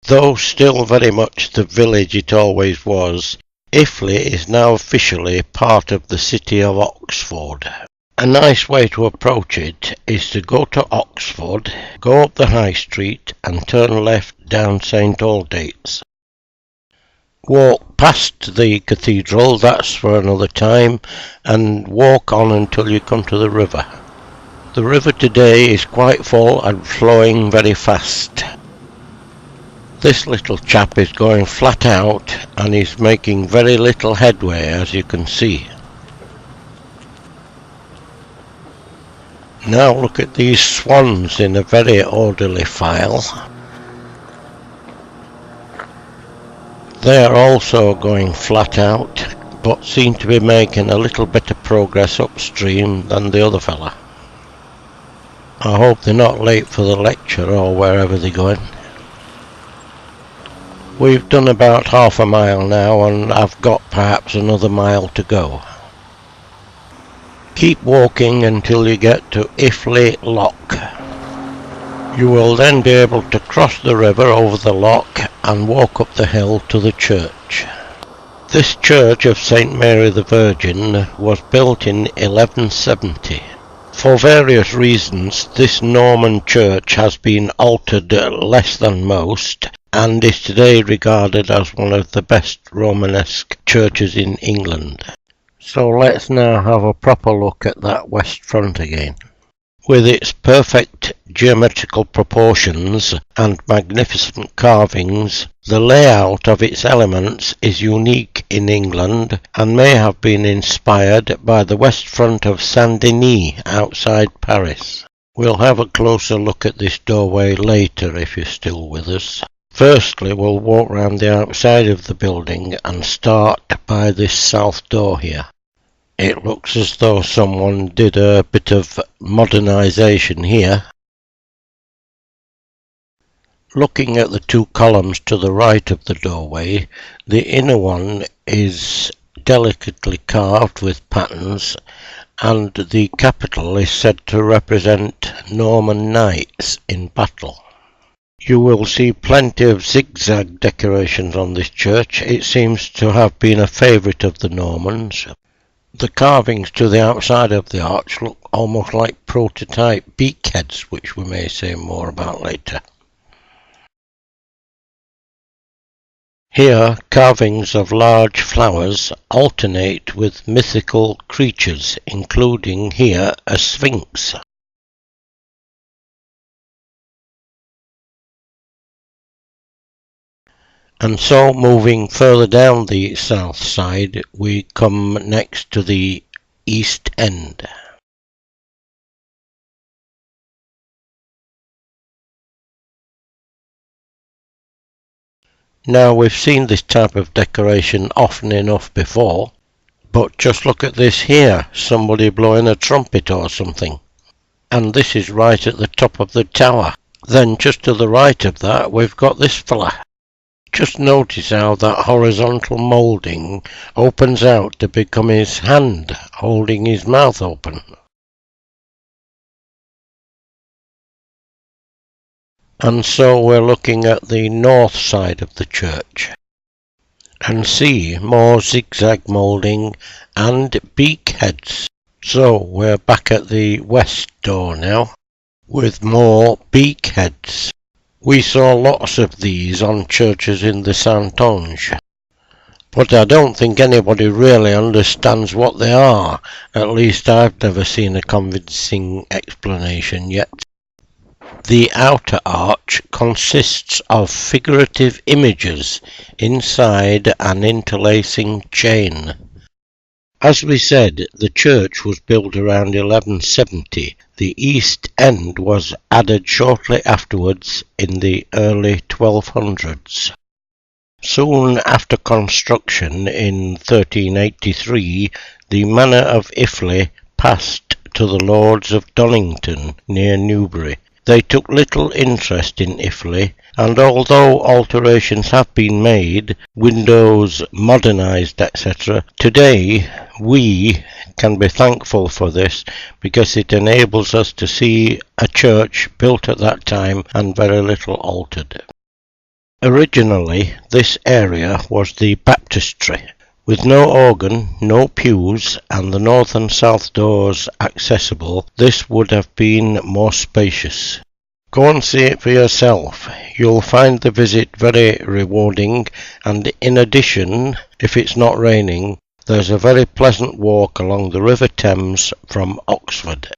Though still very much the village it always was, Iffley is now officially part of the city of Oxford. A nice way to approach it is to go to Oxford, go up the High Street and turn left down St Aldate's. Walk past the cathedral, that's for another time, and walk on until you come to the river. The river today is quite full and flowing very fast. This little chap is going flat out and is making very little headway, as you can see. Now look at these swans in a very orderly file. They are also going flat out, but seem to be making a little bit of progress upstream than the other fella. I hope they're not late for the lecture or wherever they're going. We've done about half a mile now and I've got perhaps another mile to go. Keep walking until you get to Iffley Lock. You will then be able to cross the river over the lock and walk up the hill to the church. This church of St Mary the Virgin was built in 1170. For various reasons, this Norman church has been altered less than most, and is today regarded as one of the best Romanesque churches in England. So let's now have a proper look at that west front again. With its perfect geometrical proportions and magnificent carvings, the layout of its elements is unique in England and may have been inspired by the west front of Saint-Denis outside Paris. We'll have a closer look at this doorway later if you're still with us. Firstly, we'll walk round the outside of the building and start by this south door here. It looks as though someone did a bit of modernisation here. Looking at the two columns to the right of the doorway, the inner one is delicately carved with patterns, and the capital is said to represent Norman knights in battle. You will see plenty of zigzag decorations on this church. It seems to have been a favourite of the Normans. The carvings to the outside of the arch look almost like prototype beakheads, which we may say more about later. Here, carvings of large flowers alternate with mythical creatures, including here a sphinx. And so, moving further down the south side, we come next to the east end. Now, we've seen this type of decoration often enough before, but just look at this here, somebody blowing a trumpet or something. And this is right at the top of the tower. Then just to the right of that, we've got this fella. Just notice how that horizontal moulding opens out to become his hand holding his mouth open. And so we're looking at the north side of the church and see more zigzag moulding and beakheads. So we're back at the west door now with more beakheads. We saw lots of these on churches in the Saintonge, but I don't think anybody really understands what they are. At least I've never seen a convincing explanation yet. The outer arch consists of figurative images inside an interlacing chain. As we said, the church was built around 1170. The east end was added shortly afterwards in the early 1200s. Soon after construction in 1383, the manor of Iffley passed to the Lords of Donnington near Newbury. They took little interest in Iffley, and although alterations have been made, windows modernised, etc., today we can be thankful for this because it enables us to see a church built at that time and very little altered. Originally, this area was the baptistry. With no organ, no pews, and the north and south doors accessible, this would have been more spacious. Go and see it for yourself. You'll find the visit very rewarding, and in addition, if it's not raining, there's a very pleasant walk along the River Thames from Oxford.